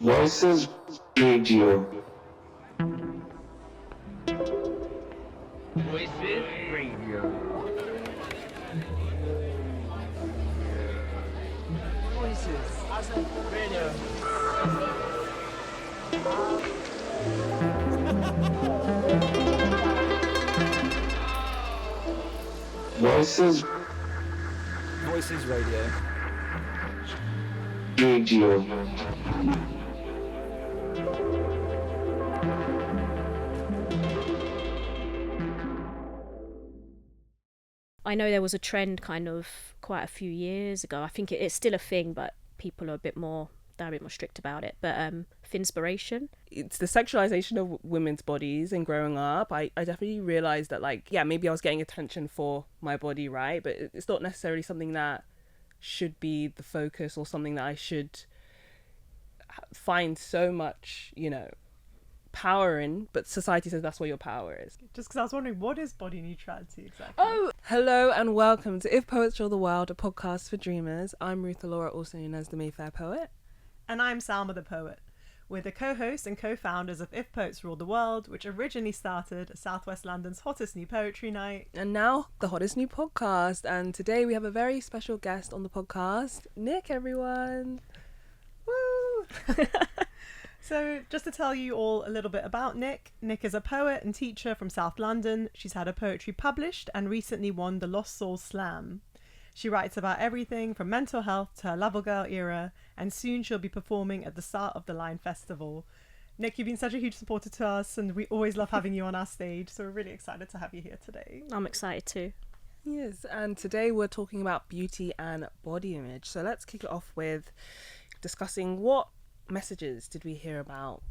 Voices Radio. Voices Radio. Voices Radio. Voices Radio. Radio. I know there was a trend kind of quite a few years ago. I think it's still a thing, but people are they're a bit more strict about it. But Finspiration. It's the sexualization of women's bodies. And growing up, I definitely realized that, like, yeah, maybe I was getting attention for my body, right? But it's not necessarily something that should be the focus or something that I should find so much, power in. But society says that's where your power is. Just because I was wondering, what is body neutrality exactly? Oh, hello and welcome to If Poets Rule the World, a podcast for dreamers. I'm Ruth, Elora, also known as the Mayfair Poet. And I'm Salma the Poet. We're the co-hosts and co-founders of If Poets Rule the World, which originally started as Southwest London's hottest new poetry night. And now the hottest new podcast. And today we have a very special guest on the podcast, Nick, everyone. Woo! So just to tell you all a little bit about Nick is a poet and teacher from South London. She's had her poetry published and recently won the Lost Soul Slam. She writes about everything from mental health to her Level Girl era, and soon she'll be performing at the Start of the Line Festival. Nick, you've been such a huge supporter to us, and we always love having you on our stage, so we're really excited to have you here today. I'm excited too. Yes, and today we're talking about beauty and body image. So let's kick it off with discussing what messages did we hear about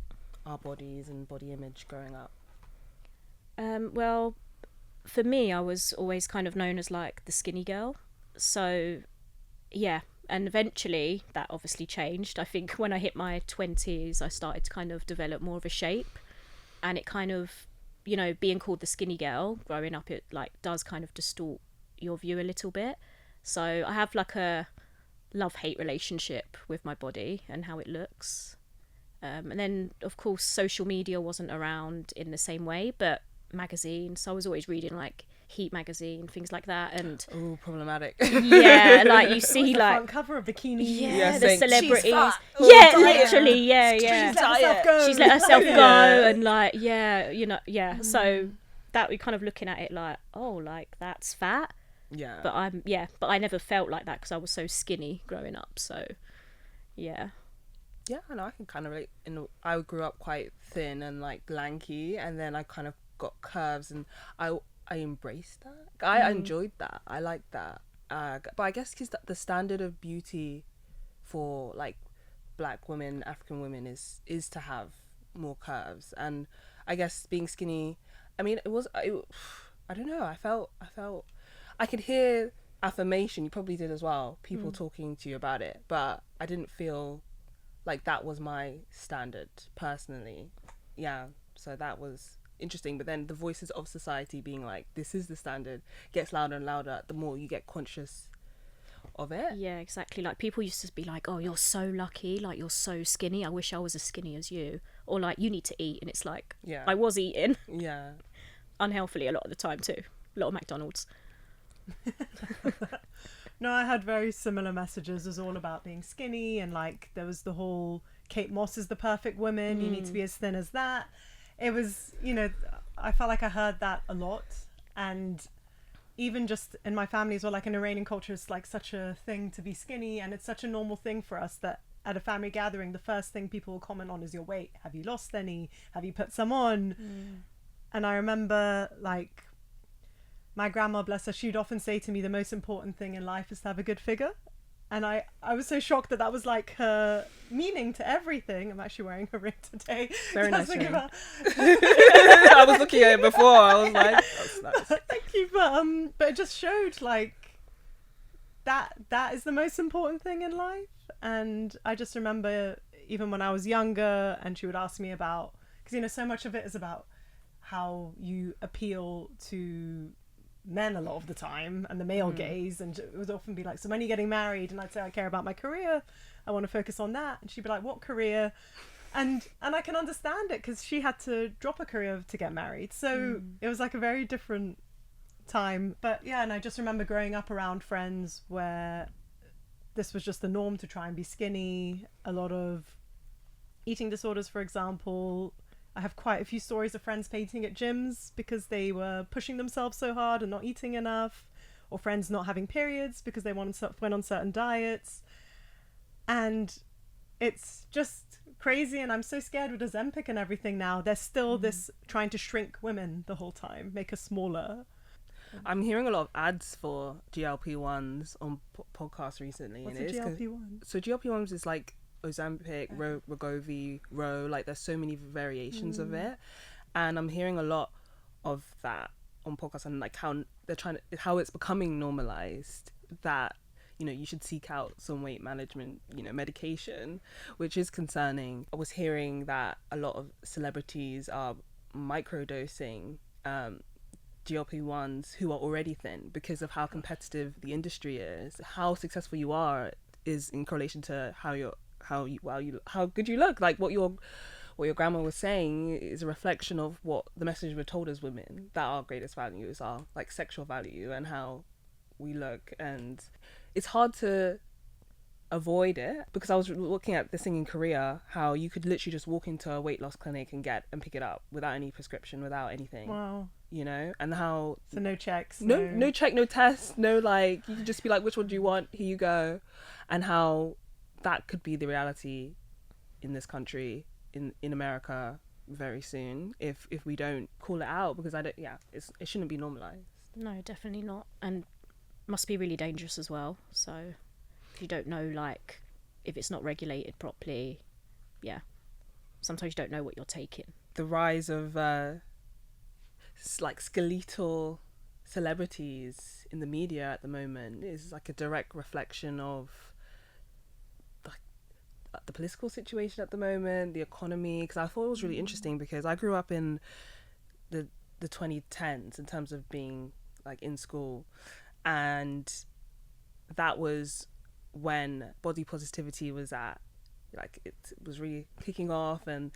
our bodies and body image growing up? Well, for me, I was always kind of known as like the skinny girl. So, yeah, and eventually that obviously changed. I think when I hit my 20s, I started to kind of develop more of a shape, and it kind of, being called the skinny girl growing up, it like does kind of distort your view a little bit. So I have like a love-hate relationship with my body and how it looks. And then, of course, social media wasn't around in the same way, but magazines. So I was always reading like Heat magazine, things like that, and oh, problematic. Yeah, like you see, the like front cover of Bikini. Yeah, the celebrities. Yeah, literally, yeah. She's let herself go, and like, So that we're kind of looking at it like, oh, like that's fat. Yeah. But I never felt like that because I was so skinny growing up. So, yeah. Yeah, I know. I can kind of relate. I grew up quite thin and like lanky, and then I kind of got curves, and I embraced that. I enjoyed that. I liked that. But I guess because the standard of beauty for like Black women, African women is to have more curves, and I guess being skinny. I mean, I don't know. I felt. I could hear affirmation. You probably did as well. People talking to you about it, but I didn't feel like that was my standard personally. Yeah, so that was interesting. But then the voices of society being like, this is the standard, gets louder and louder the more you get conscious of it. Yeah, exactly. Like people used to be like, oh, you're so lucky, like you're so skinny, I wish I was as skinny as you, or like you need to eat. And it's like, yeah, I was eating unhealthily a lot of the time too, a lot of McDonald's. No, I had very similar messages. It was all about being skinny, and like there was the whole Kate Moss is the perfect woman, you need to be as thin as that. It was, I felt like I heard that a lot, and even just in my family as well, like in Iranian culture, it's like such a thing to be skinny, and it's such a normal thing for us that at a family gathering, the first thing people will comment on is your weight. Have you lost any? Have you put some on? And I remember like my grandma, bless her, she'd often say to me, the most important thing in life is to have a good figure. And I was so shocked that was like her meaning to everything. I'm actually wearing a ring today. Very nice ring. I was looking at it before. I was like, that's nice. Thank you. But it just showed like that is the most important thing in life. And I just remember even when I was younger and she would ask me about, because so much of it is about how you appeal to men a lot of the time and the male gaze, and it would often be like, so when are you getting married? And I'd say, I care about my career, I want to focus on that. And she'd be like, what career? And I can understand it, because she had to drop a career to get married, so it was like a very different time. But yeah, and I just remember growing up around friends where this was just the norm to try and be skinny. A lot of eating disorders, for example. I have quite a few stories of friends fainting at gyms because they were pushing themselves so hard and not eating enough, or friends not having periods because they went on certain diets. And it's just crazy, and I'm so scared with Ozempic and everything now. There's still this trying to shrink women the whole time, make us smaller. I'm hearing a lot of ads for GLP-1s on podcasts recently. What's and a it is GLP-1? So GLP-1s is like Ozempic, Wegovy, Ro, like there's so many variations of it, and I'm hearing a lot of that on podcasts, and like how they're how it's becoming normalized that, you know, you should seek out some weight management, you know, medication, which is concerning. I was hearing that a lot of celebrities are microdosing GLP-1s who are already thin because of how competitive the industry is. How successful you are is in correlation to how good you look. Like what your grandma was saying is a reflection of what the message we're told as women, that our greatest values are like sexual value and how we look. And it's hard to avoid it, because I was looking at this thing in Korea, how you could literally just walk into a weight loss clinic and pick it up without any prescription, without anything. Wow. You know, and how So no checks, no check, no test, no, like you can just be like, which one do you want, here you go. And how that could be the reality in this country, in America, very soon, if we don't call it out, because it shouldn't be normalized. No, definitely not. And must be really dangerous as well. So if you don't know, like, if it's not regulated properly, sometimes you don't know what you're taking. The rise of like skeletal celebrities in the media at the moment is like a direct reflection of the political situation at the moment, the economy. Because I thought it was really interesting, because I grew up in the 2010s in terms of being like in school, and that was when body positivity was it was really kicking off, and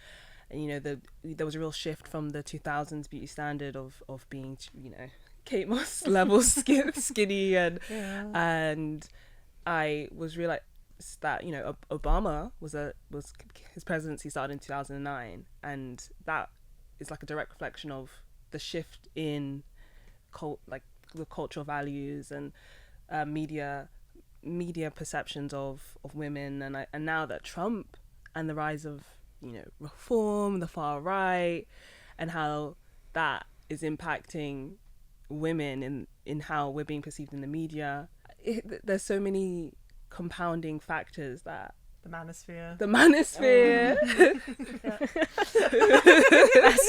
you know, there was a real shift from the 2000s beauty standard of being, you know, Kate Moss level skinny, and I was realized that, you know, Obama was his presidency started in 2009, and that is like a direct reflection of the shift in the cultural values and media perceptions of women, and now that Trump and the rise of, you know, reform, the far right, and how that is impacting women in how we're being perceived in the media. There's so many compounding factors that The manosphere.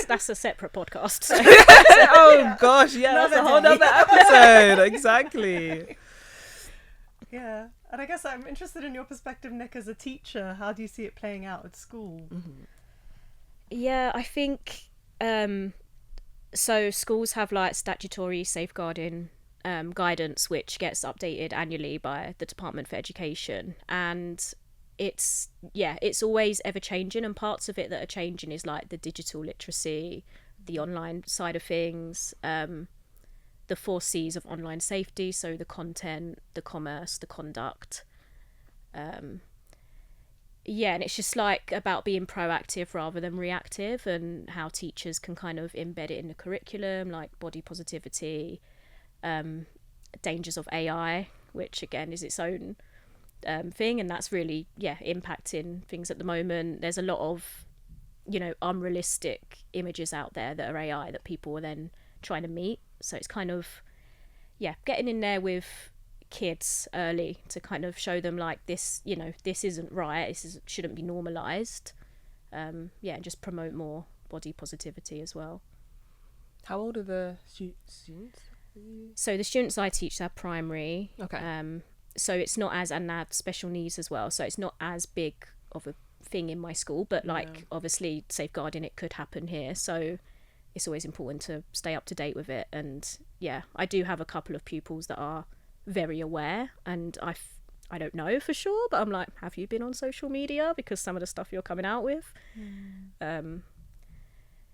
That's a separate podcast. So. Oh gosh, yeah, that's a whole other episode. Exactly. Yeah, and I guess I'm interested in your perspective, Nick, as a teacher. How do you see it playing out at school? Mm-hmm. Yeah, I think so schools have like statutory safeguarding guidance, which gets updated annually by the Department for Education, and it's always ever changing, and parts of it that are changing is like the digital literacy, the online side of things, the 4 C's of online safety, so the content, the commerce, the conduct. And it's just like about being proactive rather than reactive, and how teachers can kind of embed it in the curriculum, like body positivity, dangers of AI, which again is its own thing, and that's really impacting things at the moment. There's a lot of, you know, unrealistic images out there that are AI that people are then trying to meet. So it's kind of getting in there with kids early to kind of show them like this, you know, this isn't right, shouldn't be normalized, and just promote more body positivity as well. How old are the students? So the students I teach are primary. Okay. So it's not as, and they have special needs as well, so it's not as big of a thing in my school, but like obviously safeguarding it could happen here. So it's always important to stay up to date with it. And yeah, I do have a couple of pupils that are very aware, and I don't know for sure, but I'm like, have you been on social media? Because some of the stuff you're coming out with.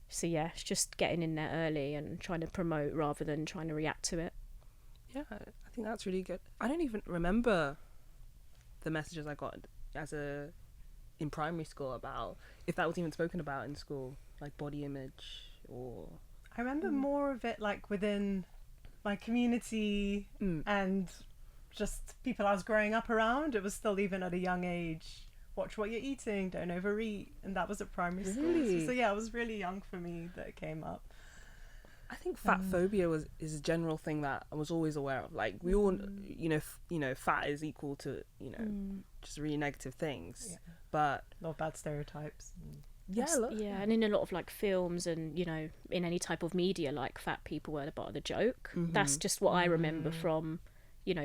So yeah, it's just getting in there early and trying to promote rather than trying to react to it. Yeah, I think that's really good. I don't even remember the messages I got in primary school about if that was even spoken about in school, like body image or. I remember more of it like within my community and just people I was growing up around. It was still even at a young age. Watch what you're eating, don't overeat, and that was at primary school. Really? So yeah, it was really young for me that it came up. I think fat phobia is a general thing that I was always aware of. Like we all, fat is equal to just really negative things. Yeah. But a lot of bad stereotypes. And in a lot of like films and in any type of media, like fat people were the butt of the joke. That's just what I remember from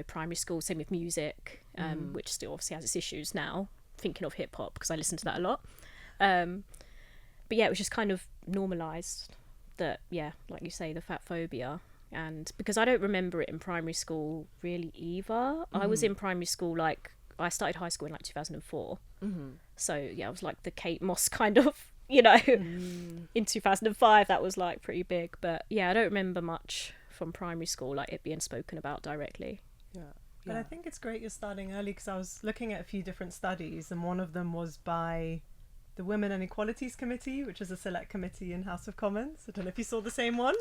primary school. Same with music, which still obviously has its issues now. Thinking of hip hop because I listen to that a lot. But yeah, it was just kind of normalised that, like you say, the fat phobia. And because I don't remember it in primary school really either. I was in primary school, like I started high school in like 2004. So yeah, I was like the Kate Moss kind of, in 2005 that was like pretty big. But yeah, I don't remember much from primary school, like it being spoken about directly. But I think it's great you're starting early, because I was looking at a few different studies, and one of them was by the Women and Equalities Committee, which is a select committee in House of Commons. I don't know if you saw the same one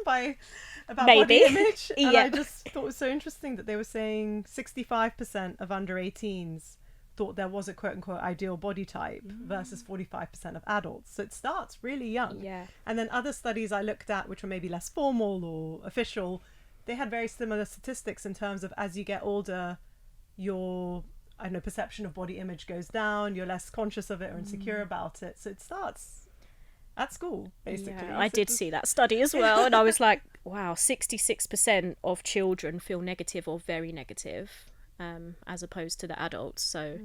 about body image. And I just thought it was so interesting that they were saying 65% of under 18s thought there was a quote-unquote ideal body type versus 45% of adults. So it starts really young. Yeah. And then other studies I looked at, which were maybe less formal or official, they had very similar statistics in terms of as you get older, your perception of body image goes down, you're less conscious of it or insecure about it. So it starts at school, basically. Yeah, I did see that study as well, and I was like, wow, 66% of children feel negative or very negative, as opposed to the adults. So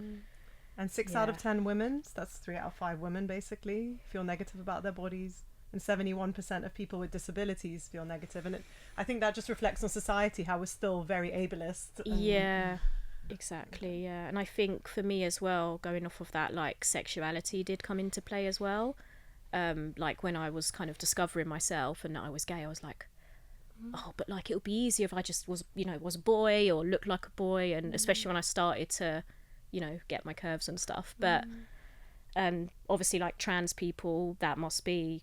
and 6 out of 10 women, so that's 3 out of 5 women basically, feel negative about their bodies. And 71% of people with disabilities feel negative. And I think that just reflects on society, how we're still very ableist. Yeah, exactly, yeah. And I think for me as well, going off of that, like sexuality did come into play as well. Like when I was kind of discovering myself and I was gay, I was like, oh, but like it would be easier if I just was a boy or looked like a boy. And especially when I started to, get my curves and stuff. But obviously like trans people, that must be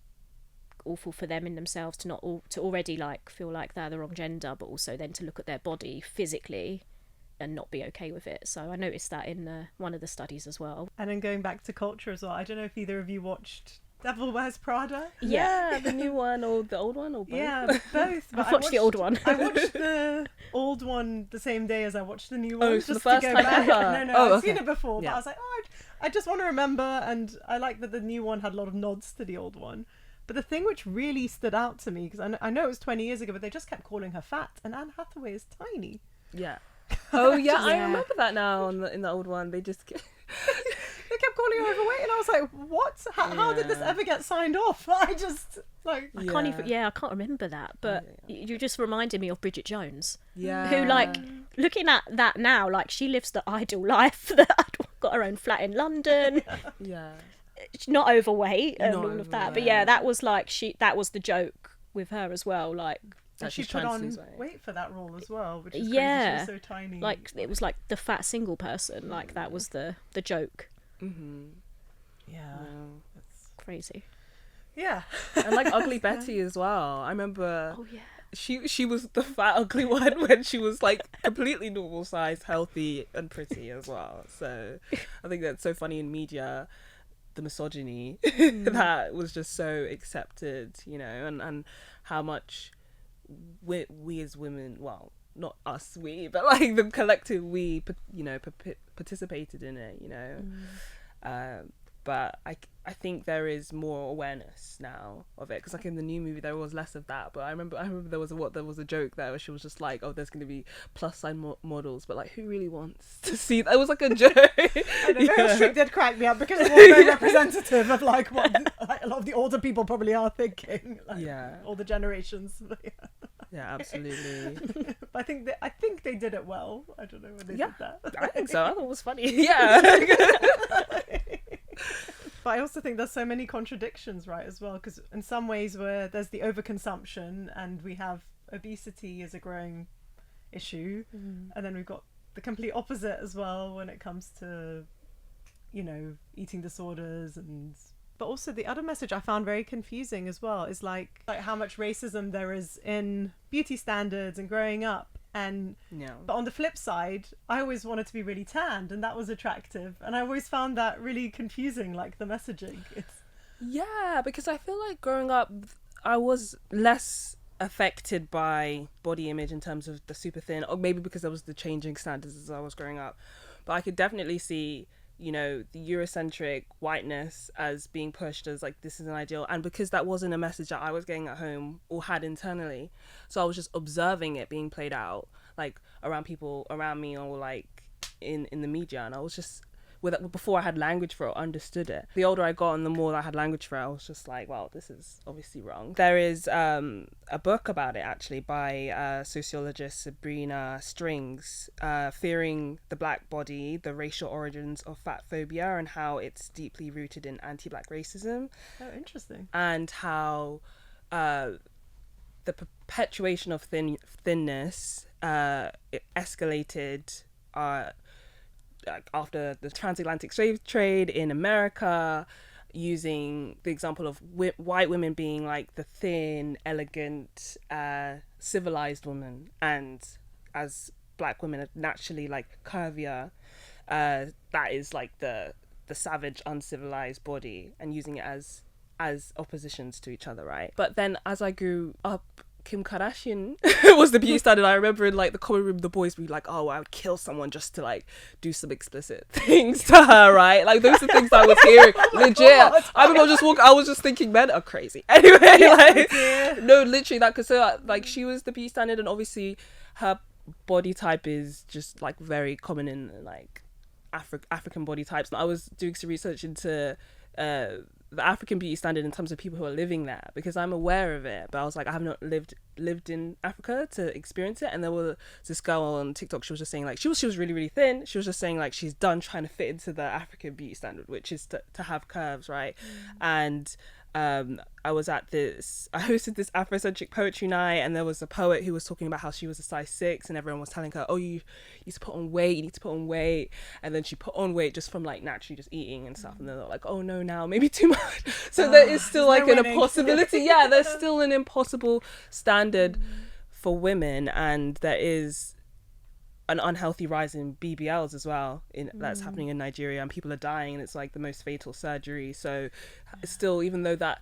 awful for them in themselves to already like feel like they're the wrong gender, but also then to look at their body physically and not be okay with it. So I noticed that in one of the studies as well. And then going back to culture as well, I don't know if either of you watched Devil Wears Prada. Yeah, the new one or the old one or both? Yeah, both. I've watched the old one. I watched the old one the same day as I watched the new one. Oh, so the first time ever? No, I've seen it before, but I was like, I just want to remember, and I like that the new one had a lot of nods to the old one. But the thing which really stood out to me, because I know it was 20 years ago, but they just kept calling her fat, and Anne Hathaway is tiny. Yeah. Oh yeah, I remember that now. In the old one, they just they kept calling her overweight, and I was like, what? How did this ever get signed off? I just like I can't remember that. But you just reminded me of Bridget Jones. Yeah. Who, like, looking at that now, like she lives the ideal life. That got her own flat in London. Yeah. Not overweight and all of that, but yeah, that was the joke with her as well, like and she put on weight for that role as well, which is crazy. She was so tiny, like it was like the fat single person, like that was the joke. That's crazy. And like Ugly Betty as well, I remember she was the fat ugly one when she was like completely normal size, healthy and pretty as well. So I think that's so funny in media, the misogyny that was just so accepted, and how much we as women, well, not us, but like the collective we, participated in it, but I think there is more awareness now of it, because like in the new movie there was less of that. But I remember there was a joke there where she was just like, oh, there's going to be plus size models, but like who really wants to see that? It was like a joke. I know, Meryl Streep did crack me up because it was very representative of like what like, a lot of the older people probably are thinking. Like, all the generations. Yeah, absolutely. But I think they did it well. I don't know when they did that. I think so. I thought it was funny. Yeah. But I also think there's so many contradictions, right, as well, because in some ways where there's the overconsumption and we have obesity as a growing issue, and then we've got the complete opposite as well when it comes to, you know, eating disorders. And but also the other message I found very confusing as well is like how much racism there is in beauty standards and growing up. And but on the flip side, I always wanted to be really tanned, and that was attractive, and I always found that really confusing, like the messaging. Yeah, because I feel like growing up I was less affected by body image in terms of the super thin, or maybe because there was the changing standards as I was growing up, but I could definitely see, you know, the Eurocentric whiteness as being pushed as like this is an ideal, and because that wasn't a message that I was getting at home or had internally, so I was just observing it being played out like around people around me, or like in the media, and I was just before I had language for it, understood it. The older I got and the more I had language for it, I was just like, well, this is obviously wrong. There is a book about it actually by sociologist Sabrina Strings, Fearing the Black Body, The Racial Origins of Fat Phobia, and how it's deeply rooted in anti-black racism. Oh, interesting. And how the perpetuation of thinness it escalated after the transatlantic slave trade in America, using the example of white women being like the thin, elegant, civilized woman, and as black women are naturally like curvier, that is like the savage, uncivilized body, and using it as oppositions to each other, right? But then as I grew up, Kim Kardashian was the beauty standard. I remember in like the common room, the boys would be like, oh, I would kill someone just to like do some explicit things to her, right? Like those are things I was hearing. Legit. I remember I was just thinking men are crazy. Anyway, no, literally that, because like she was the beauty standard, and obviously her body type is just like very common in like African body types. And I was doing some research into the African beauty standard in terms of people who are living there, because I'm aware of it, but I was like, I have not lived in Africa to experience it. And there was this girl on TikTok, she was just saying like, she was really, really thin. She was just saying like she's done trying to fit into the African beauty standard, which is to have curves, right? And I hosted this Afrocentric poetry night, and there was a poet who was talking about how she was a size 6, and everyone was telling her, oh, you need to put on weight, and then she put on weight just from like naturally just eating and stuff, and they're like, oh no, now maybe too much. So there is still like an impossibility. Yeah, there's still an impossible standard for women, and there is an unhealthy rise in BBLs as well that's happening in Nigeria, and people are dying, and it's like the most fatal surgery. So still, even though that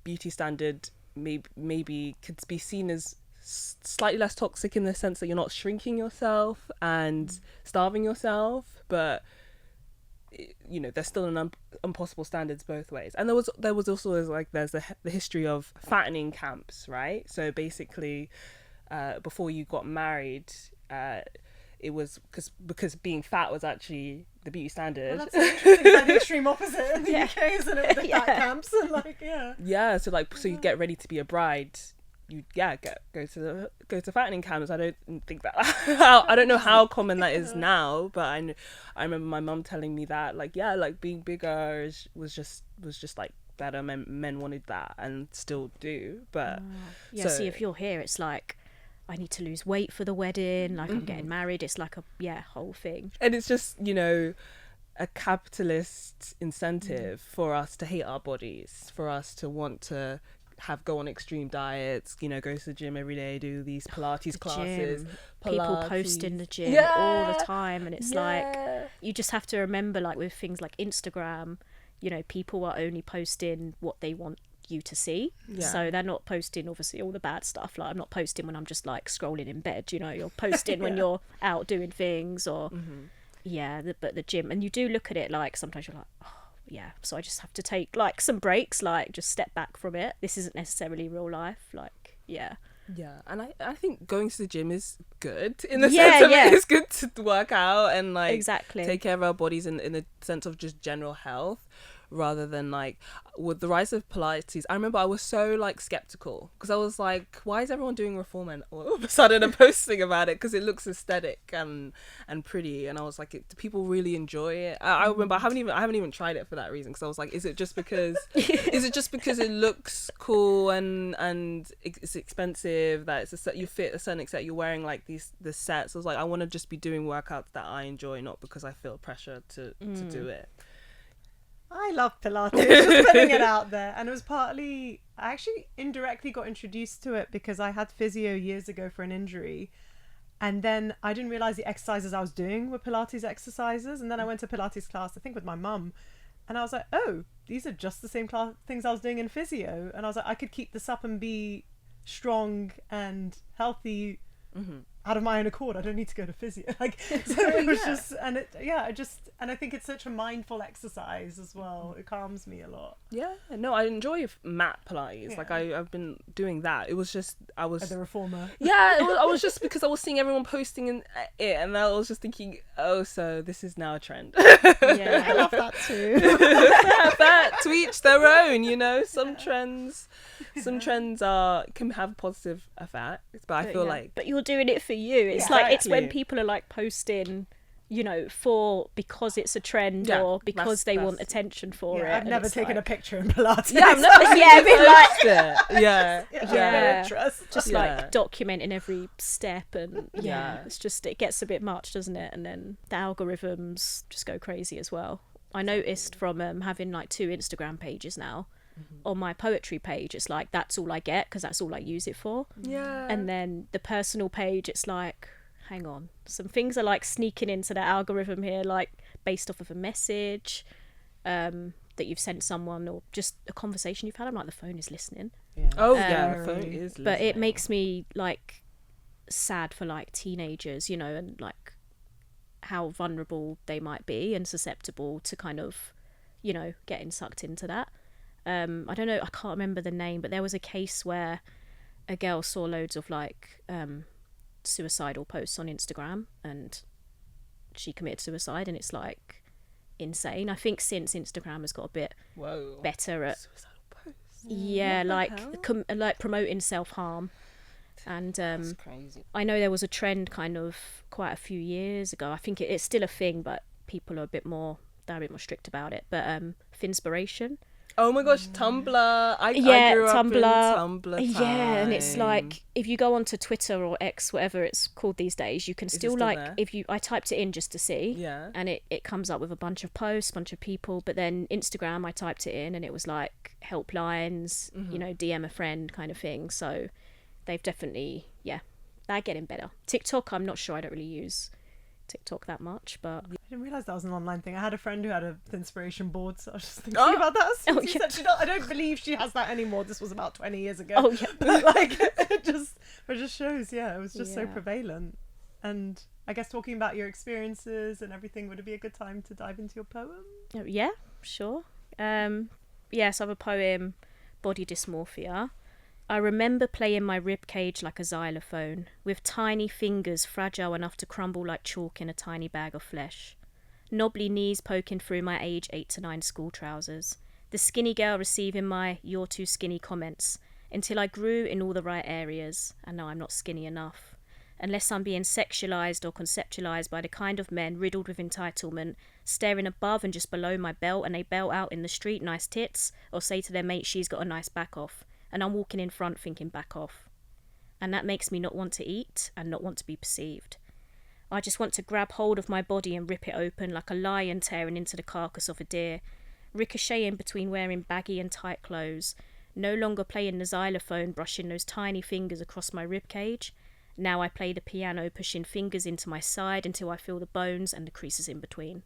beauty standard maybe could be seen as slightly less toxic in the sense that you're not shrinking yourself and starving yourself, but you know, there's still an impossible standards both ways. And there was also like there's the history of fattening camps, right? So basically before you got married, it was because being fat was actually the beauty standard. Well, that's interesting. Like the extreme opposite in the UK, isn't it? With the fat camps and like so you get ready to be a bride, you go to fattening camps. I don't think that I don't know how common that is now, but I remember my mum telling me that like being bigger was just like better. Men wanted that and still do, but see, if you're here, it's like, I need to lose weight for the wedding, like I'm getting married, it's like a whole thing. And it's just, you know, a capitalist incentive for us to hate our bodies, for us to want to go on extreme diets, you know, go to the gym every day, do these Pilates classes. People post in the gym all the time, and it's like, you just have to remember, like with things like Instagram, you know, people are only posting what they want you to see, so they're not posting obviously all the bad stuff. Like I'm not posting when I'm just like scrolling in bed, you know, you're posting when you're out doing things, or but the gym, and you do look at it like sometimes you're like, oh, yeah, so I just have to take like some breaks, like just step back from it. This isn't necessarily real life, like, yeah. Yeah, and I think going to the gym is good in the Yeah, sense of yeah. it's good to work out and like Exactly. take care of our bodies in the sense of just general health, rather than like with the rise of Pilates. I remember I was so like skeptical because I was like, why is everyone doing reform and all of a sudden and posting about it because it looks aesthetic and pretty, and I was like, do people really enjoy it? I remember I haven't even tried it for that reason, because I was like, is it just because it looks cool and it's expensive, that it's you fit a certain extent, you're wearing like the sets. I was like, I want to just be doing workouts that I enjoy, not because I feel pressure to do it. I love Pilates, just putting it out there. And it was partly, I actually indirectly got introduced to it because I had physio years ago for an injury. And then I didn't realize the exercises I was doing were Pilates exercises. And then I went to Pilates class, I think with my mum. And I was like, oh, these are just the same things I was doing in physio. And I was like, I could keep this up and be strong and healthy out of my own accord. I don't need to go to physio. Like, so it was and I think it's such a mindful exercise as well. It calms me a lot. Yeah, no, I enjoy mat Pilates. Yeah. Like I've been doing that. It was just As a reformer. yeah, I was just because I was seeing everyone posting it, and I was just thinking, oh, so this is now a trend. Yeah. I love that too. That to each their own, you know. Some trends can have positive effects, but I feel like but you're doing it for you. It's like, it's when Exactly. people are like posting, you know, because it's a trend, Yeah, or because they want that's- attention for it. I've and never it's taken a like, picture in Pilates. yeah, I've never Yeah, I mean, like, it. Yeah. Yeah. just Yeah. like documenting every step, and Yeah. it's just, it gets a bit much, doesn't it? And then the algorithms just go crazy as well. I noticed from having like 2 Instagram pages now. On my poetry page, it's like that's all I get because that's all I use it for. Yeah. And then the personal page, it's like, hang on, some things are like sneaking into the algorithm here, like based off of a message that you've sent someone, or just a conversation you've had. I'm like, the phone is listening. Oh yeah, the phone is. But it listening. makes me like sad for like teenagers, you know, and like how vulnerable they might be and susceptible to kind of, you know, getting sucked into that. I don't know, I can't remember the name, but there was a case where a girl saw loads of like suicidal posts on Instagram, and she committed suicide, and it's like insane. I think since Instagram has got a bit Whoa. better at Suicidal posts. yeah, What the hell? like promoting self-harm. And That's crazy. I know there was a trend kind of quite a few years ago. I think it's still a thing, but people are a bit more strict about it. But Finspiration. Oh my gosh, Tumblr. I grew up Tumblr. in Tumblr Yeah, and it's time. like, if you go onto Twitter or X, whatever it's called these days, you can it still still like, there? I typed it in just to see, Yeah. and it comes up with a bunch of posts, bunch of people. But then Instagram, I typed it in, and it was like helplines, you know, DM a friend kind of thing. So they've definitely, they're getting better. TikTok, I'm not sure, I don't really use TikTok that much, but I didn't realise that was an online thing. I had a friend who had a inspiration board, so I was just thinking Oh. about that. Since Oh, you yeah. said I don't believe she has that anymore. This was about 20 years ago. Oh, yeah. But like, it just shows, it was just so Yeah. prevalent. And I guess talking about your experiences and everything, would it be a good time to dive into your poem? yeah, sure. So I have a poem, Body Dysmorphia. I remember playing my ribcage like a xylophone, with tiny fingers fragile enough to crumble like chalk in a tiny bag of flesh. Knobbly knees poking through my age 8 to 9 school trousers. The skinny girl receiving my "you're too skinny" comments, until I grew in all the right areas, and now I'm not skinny enough. Unless I'm being sexualised or conceptualised by the kind of men riddled with entitlement, staring above and just below my belt, and they belt out in the street nice tits, or say to their mate she's got a nice back off, and I'm walking in front thinking back off. And that makes me not want to eat and not want to be perceived. I just want to grab hold of my body and rip it open like a lion tearing into the carcass of a deer, ricocheting between wearing baggy and tight clothes, no longer playing the xylophone, brushing those tiny fingers across my ribcage. Now I play the piano, pushing fingers into my side until I feel the bones and the creases in between.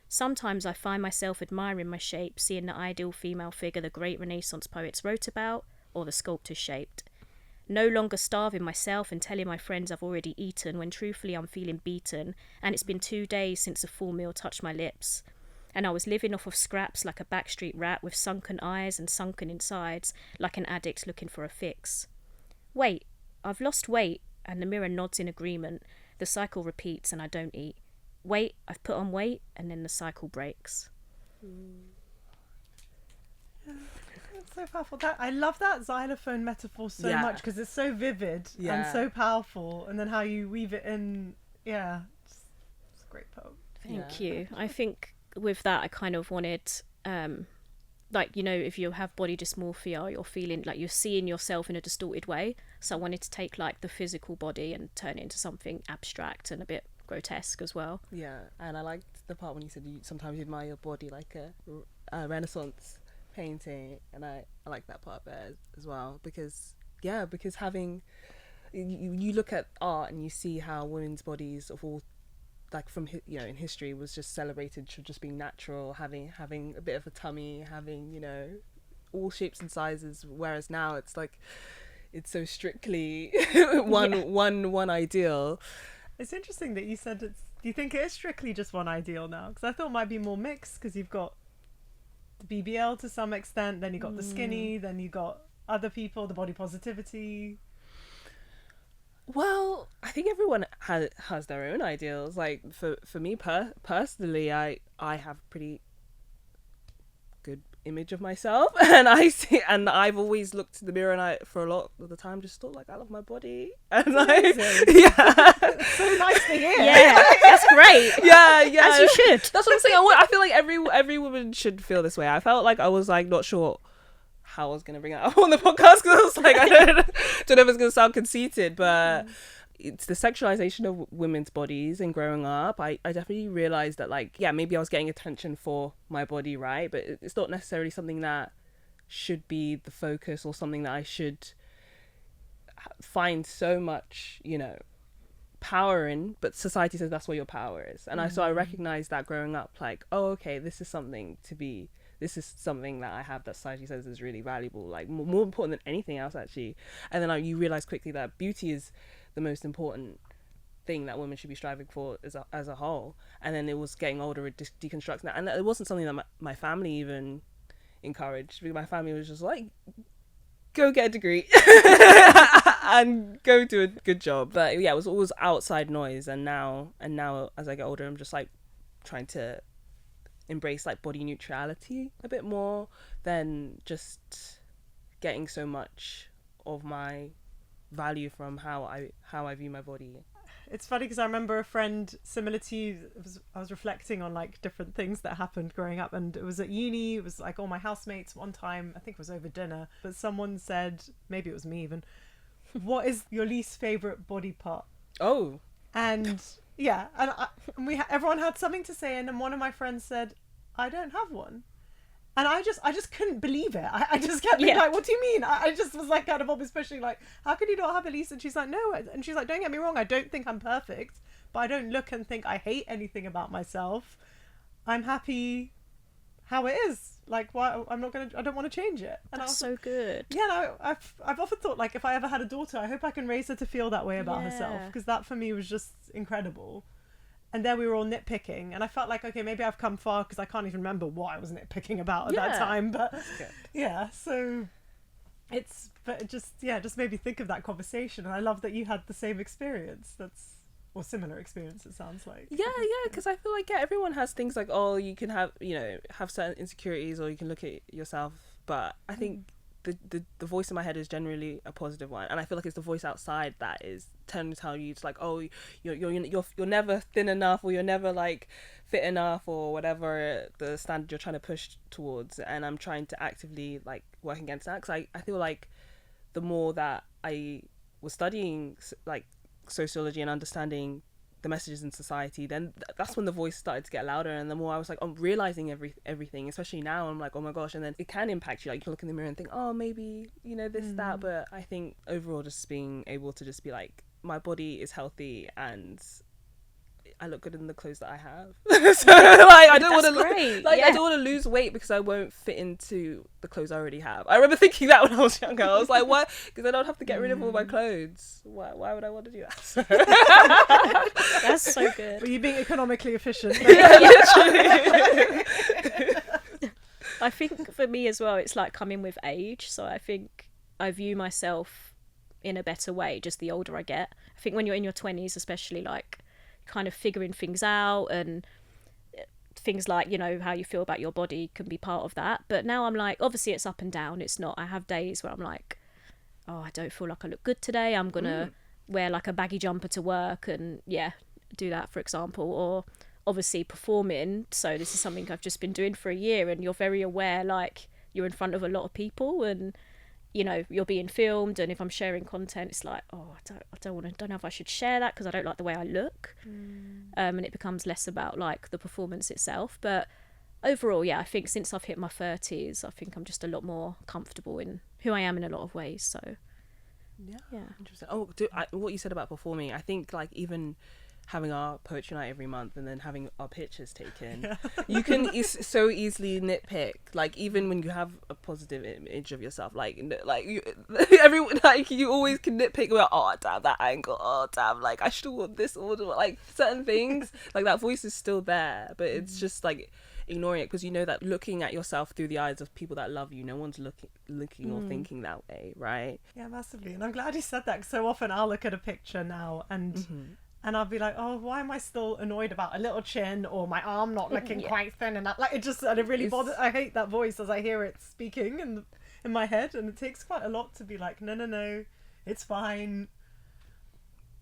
Sometimes I find myself admiring my shape, seeing the ideal female figure the great Renaissance poets wrote about, or the sculptors shaped. No longer starving myself and telling my friends I've already eaten, when truthfully I'm feeling beaten, and it's been 2 days since a full meal touched my lips. and I was living off of scraps like a backstreet rat with sunken eyes and sunken insides, like an addict looking for a fix. Wait, I've lost weight, and the mirror nods in agreement. The cycle repeats and I don't eat. Wait, I've put on weight, and then the cycle breaks. It's so powerful. I love that xylophone metaphor so Yeah. much because it's so vivid and Yeah. so powerful, and then how you weave it in. Yeah, it's a great poem. Thank Yeah. you. I think with that, I kind of wanted, like, you know, if you have body dysmorphia, you're feeling like you're seeing yourself in a distorted way. So I wanted to take like the physical body and turn it into something abstract and a bit grotesque as well. Yeah, and I liked the part when you said sometimes you admire your body like a Renaissance painting, and I like that part there as well, because having you look at art and you see how women's bodies of all, like from in history, was just celebrated for just being natural, having a bit of a tummy, having all shapes and sizes, whereas now it's like it's so strictly one ideal. It's interesting that you said it's. Do you think it is strictly just one ideal now? Because I thought it might be more mixed, because you've got the BBL to some extent, then you got the skinny, then you got other people, the body positivity. Well, I think everyone has their own ideals. Like for me personally, I have pretty good image of myself, and I've always looked in the mirror, and I for a lot of the time just thought like I love my body, and So nice to hear. Yeah, that's great. yeah, As you should. That's what I'm saying. I feel like every woman should feel this way. I felt like I was like not sure how I was gonna bring it up on the podcast, because I was like, I don't know if it's gonna sound conceited, but it's the sexualization of women's bodies. And growing up, I definitely realized that, like, yeah, maybe I was getting attention for my body, right? But it's not necessarily something that should be the focus, or something that I should find so much, power in. But society says that's where your power is, and so I recognized that growing up, like, oh, okay, this is something that I have that society says is really valuable, like more important than anything else, actually. And then you realize quickly that beauty is the most important thing that women should be striving for as a whole. And then it was getting older, it deconstructs that, and it wasn't something that my family even encouraged, because my family was just like, go get a degree and go do a good job. But yeah, it was always outside noise. And now as I get older, I'm just like trying to embrace like body neutrality a bit more than just getting so much of my value from how I view my body. It's funny because I remember a friend similar to you. I was reflecting on like different things that happened growing up, and it was at uni. It was like all my housemates one time, I think it was over dinner, but someone said, maybe it was me even, what is your least favorite body part? Oh. And yeah, and everyone had something to say, and then one of my friends said, I don't have one. And I just couldn't believe it. I just kept being like, what do you mean? I just was like kind of almost pushing, like, how could you not have a lease? And she's like, no. And she's like, don't get me wrong, I don't think I'm perfect, but I don't look and think I hate anything about myself. I'm happy how it is. Like, why I don't want to change it. And That's so good. Yeah, no, I've often thought, like, if I ever had a daughter, I hope I can raise her to feel that way about herself, because that for me was just incredible. And then we were all nitpicking, and I felt like, okay, maybe I've come far, because I can't even remember what I was nitpicking about at that time. But yeah, so it just made me think of that conversation, and I love that you had the same experience. Or similar experience, it sounds like. Yeah, because I feel like everyone has things like, oh, you can have certain insecurities, or you can look at yourself, but I think the voice in my head is generally a positive one, and I feel like it's the voice outside that is trying to tell you, it's like, oh, you're never thin enough, or you're never like fit enough, or whatever the standard you're trying to push towards. And I'm trying to actively like work against that, because I feel like the more that I was studying like sociology and understanding the messages in society, then that's when the voice started to get louder. And the more I was like, I'm realizing everything, especially now, I'm like, oh my gosh. And then it can impact you, like you look in the mirror and think, oh, maybe this that. But I think overall, just being able to just be like, my body is healthy, and I look good in the clothes that I have. So like I don't want to great. I don't want to lose weight because I won't fit into the clothes I already have. I remember thinking that when I was younger. I was like, why? Because I don't have to get rid of all my clothes. Why would I want to do that? That's so good. Were you being economically efficient? I think for me as well, it's like coming with age. So I think I view myself in a better way just the older I get. I think when you're in your 20s, especially, like kind of figuring things out, and things like, you know, how you feel about your body can be part of that. But now I'm like, obviously it's up and down. It's not, I have days where I'm like, oh, I don't feel like I look good today. I'm going to wear like a baggy jumper to work and do that, for example. Or obviously performing. So this is something I've just been doing for a year, and you're very aware, like you're in front of a lot of people and, you know, you're being filmed, and if I'm sharing content, it's like, oh, I don't know if I should share that because I don't like the way I look. And it becomes less about like the performance itself. But overall, I think since I've hit my 30s, I think I'm just a lot more comfortable in who I am in a lot of ways. So yeah. Interesting. Oh, what you said about performing, I think like even having our poetry night every month and then having our pictures taken, you can so easily nitpick, like even when you have a positive image of yourself, like you, everyone, like you always can nitpick about, oh damn that angle, oh damn, like I should have worn this order, like certain things. Like that voice is still there, but it's just like ignoring it, because you know that looking at yourself through the eyes of people that love you, no one's looking or thinking that way, right? Yeah, massively. And I'm glad you said that, because so often I'll look at a picture now and I'll be like, oh, why am I still annoyed about a little chin or my arm not looking quite thin enough? Like, it really bothers. I hate that voice as I hear it speaking in my head, and it takes quite a lot to be like, no, it's fine.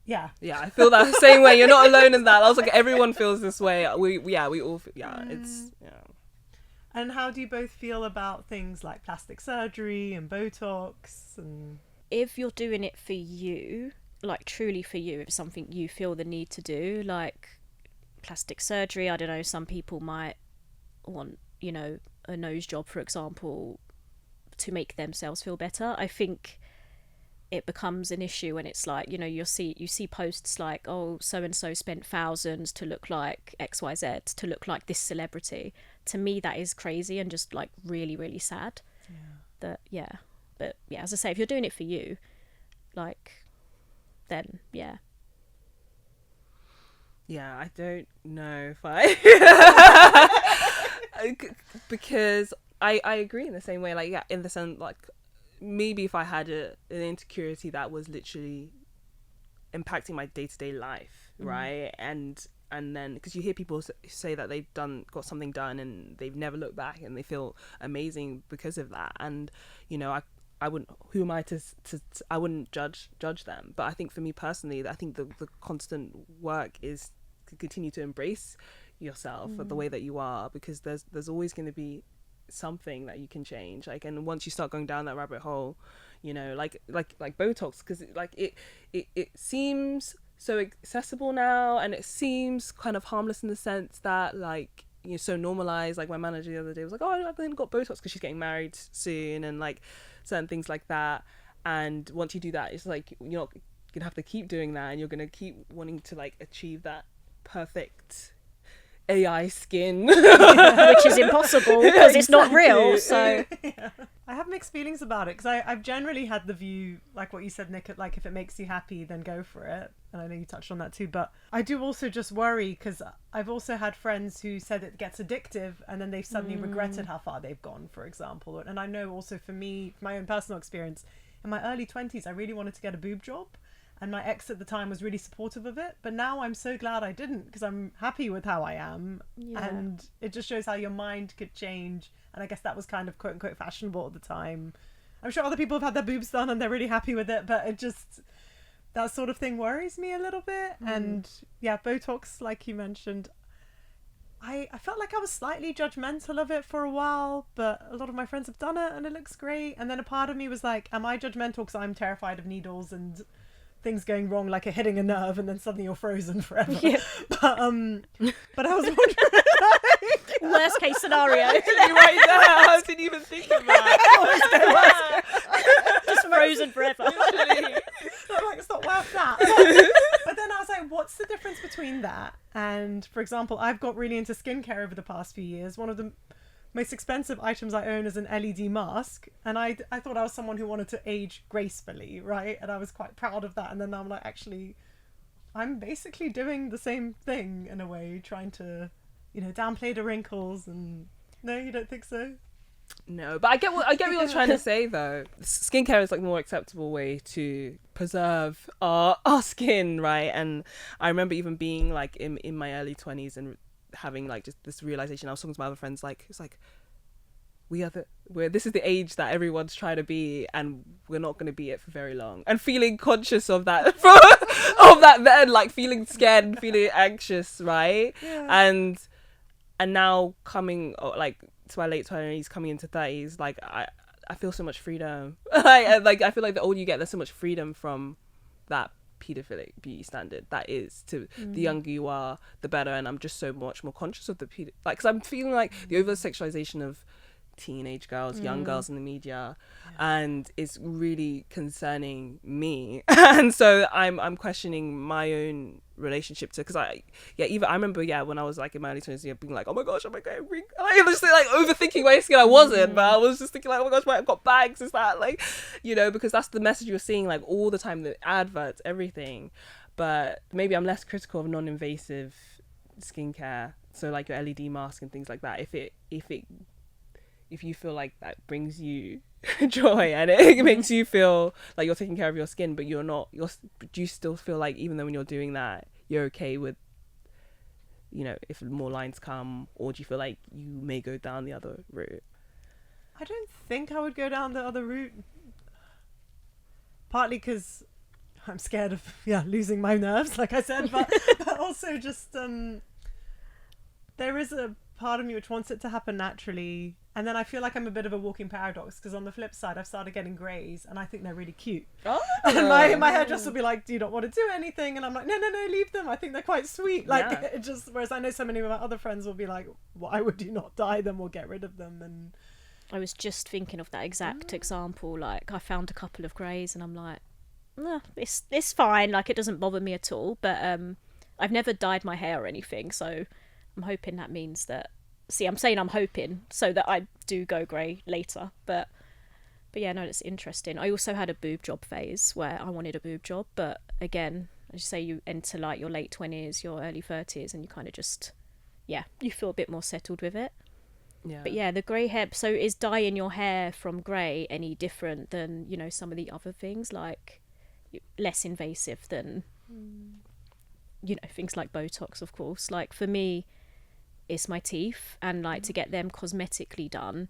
Yeah, I feel that same way. You're not alone in that. I was like, everyone feels this way. We all it's And how do you both feel about things like plastic surgery and Botox? And if you're doing it for you, like truly for you, if it's something you feel the need to do, like plastic surgery, I don't know, some people might want, you know, a nose job, for example, to make themselves feel better. I think it becomes an issue when it's like, you know, you see posts like, oh, so and so spent thousands to look like XYZ, to look like this celebrity. To me, that is crazy and just like really, really sad. But as I say, if you're doing it for you, like, then I don't know if I because I agree in the same way, like in the sense, like maybe if I had an insecurity that was literally impacting my day-to-day life, right, and then because you hear people say that they've got something done and they've never looked back and they feel amazing because of that, and you know, I wouldn't, who am I to I wouldn't judge them. But I think for me personally, I think the constant work is to continue to embrace yourself the way that you are, because there's always going to be something that you can change, like, and once you start going down that rabbit hole, you know, like Botox, because it seems so accessible now, and it seems kind of harmless in the sense that, like, you know, so normalized. Like my manager the other day was like, oh, I've then got Botox because she's getting married soon, and like certain things like that. And once you do that, it's like you're not gonna have to keep doing that, and you're gonna keep wanting to like achieve that perfect AI skin, which is impossible because it's not real. So I have mixed feelings about it, because I've generally had the view, like what you said, Nick, like if it makes you happy, then go for it. And I know you touched on that too, but I do also just worry, because I've also had friends who said it gets addictive and then they've suddenly regretted how far they've gone, for example. And I know also for me, my own personal experience, in my early 20s, I really wanted to get a boob job. And my ex at the time was really supportive of it. But now I'm so glad I didn't, because I'm happy with how I am. Yeah. And it just shows how your mind could change. And I guess that was kind of quote unquote fashionable at the time. I'm sure other people have had their boobs done and they're really happy with it. But it just, that sort of thing worries me a little bit. And yeah, Botox, like you mentioned, I felt like I was slightly judgmental of it for a while, but a lot of my friends have done it and it looks great. And then a part of me was like, am I judgmental because I'm terrified of needles and things going wrong, like hitting a nerve and then suddenly you're frozen forever? But I was wondering, worst case scenario. Right there, I didn't even think of that. Just frozen forever. I'm like, it's not worth that. But then I was like, what's the difference between that and, for example, I've got really into skincare over the past few years. One of the most expensive items I own is an LED mask, and I thought I was someone who wanted to age gracefully, right? And I was quite proud of that. And then I'm like, actually, I'm basically doing the same thing in a way, trying to, downplay the wrinkles. And no, you don't think so? No, but I get what you're trying to say though. Skincare is like a more acceptable way to preserve our skin, right? And I remember even being like in my early 20s and having like just this realization. I was talking to my other friends, like it's like this is the age that everyone's trying to be, and we're not going to be it for very long. And feeling conscious of that, of that then, like feeling scared and feeling anxious, right? Yeah. And now coming like to my late 20s, coming into 30s, like I feel so much freedom. like I feel like the older you get, there's so much freedom from that pedophilic beauty standard that is to the younger you are, the better. And I'm just so much more conscious of the because I'm feeling like the over sexualization of teenage girls, young girls in the media, and it's really concerning me. And so I'm questioning my own relationship to, because I remember when I was like in my early 20s, being like, oh my gosh, am I getting wrinkles? I was just like overthinking my skin. I wasn't, but I was just thinking like, oh my gosh, I've got bags, is that like, because that's the message you're seeing like all the time, the adverts, everything. But maybe I'm less critical of non-invasive skincare, so like your LED mask and things like that. If you feel like that brings you joy and it makes you feel like you're taking care of your skin, but do you still feel like even though when you're doing that, you're okay with, if more lines come, or do you feel like you may go down the other route? I don't think I would go down the other route. Partly because I'm scared of losing my nerves, like I said, but also just there is a part of me which wants it to happen naturally, and then I feel like I'm a bit of a walking paradox, because on the flip side I've started getting greys and I think they're really cute. And my hairdresser will be like, do you not want to do anything? And I'm like, no, leave them, I think they're quite sweet. It just, whereas I know so many of my other friends will be like, why would you not dye them or get rid of them? And I was just thinking of that exact example. Like, I found a couple of greys and I'm like, no, it's fine, like it doesn't bother me at all. But I've never dyed my hair or anything, so I'm hoping that means that, I'm saying I'm hoping so that I do go grey later. But yeah, no, it's interesting. I also had a boob job phase where I wanted a boob job, but again, as you say, you enter like your late 20s, your early 30s, and you kind of just, you feel a bit more settled with it. Yeah. But yeah, the grey hair, so is dyeing your hair from grey any different than, some of the other things, like less invasive than, things like Botox, of course? Like for me, it's my teeth, and like to get them cosmetically done,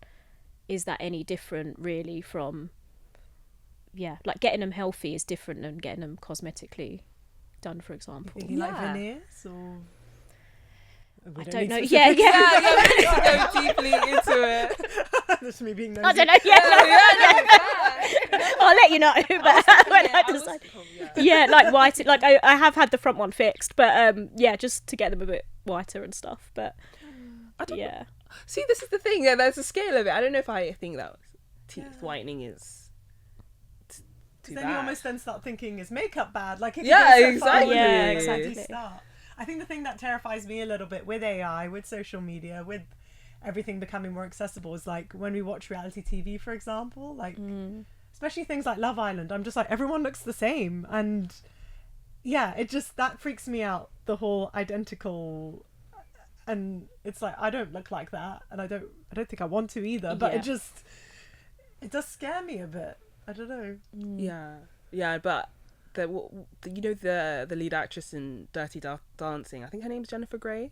is that any different really from like getting them healthy is different than getting them cosmetically done, for example? You like veneers or I don't know. We need to go deeply into it. That's me being nosy. I don't know. I'll let you know. But when I decide, like white. Like I have had the front one fixed, but just to get them a bit whiter and stuff. But I don't know. See, this is the thing. Yeah, there's a scale of it. I don't know if I think that teeth whitening is too then bad. You almost then start thinking, is makeup bad? Like if exactly. I think the thing that terrifies me a little bit with AI, with social media, with everything becoming more accessible is like when we watch reality TV, for example, like especially things like Love Island, I'm just like, everyone looks the same, and it just, that freaks me out, the whole identical, and it's like, I don't look like that, and I don't think I want to either, but it does scare me a bit. I don't know. But the lead actress in Dirty Dancing, I think her name's Jennifer Grey,